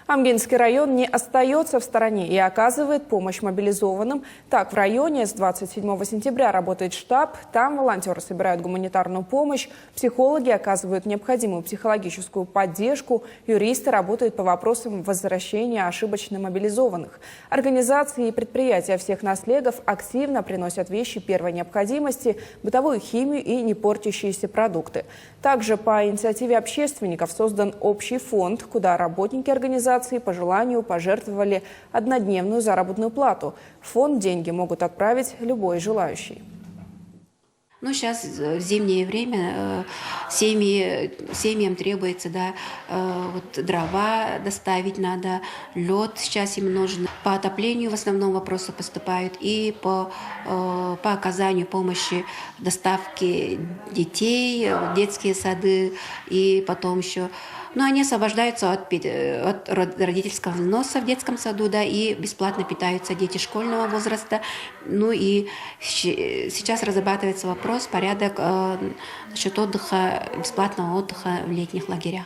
Амгинский район не остается в стороне и оказывает помощь мобилизованным. Так, в районе с 27 сентября работает штаб. Там волонтеры собирают гуманитарную помощь, психологи оказывают необходимую психологическую поддержку, юристы работают по вопросам возвращения ошибочно мобилизованных. Организации и предприятия всех наследов активно приносят вещи первой необходимости, бытовую химию и непортящиеся продукты. Также по инициативе общественников создан общий фонд, куда работники организации по желанию пожертвовали однодневную заработную плату. В фонд деньги могут отправить любой желающий. Ну, сейчас в зимнее время семьям требуется, вот дрова доставить надо, лед сейчас им нужен. По отоплению в основном вопросы поступают и по оказанию помощи доставки детей в детские сады и потом еще. Но они освобождаются от родительского взноса в детском саду, и бесплатно питаются дети школьного возраста. Ну и сейчас разрабатывается порядок насчет отдыха, бесплатного отдыха в летних лагерях.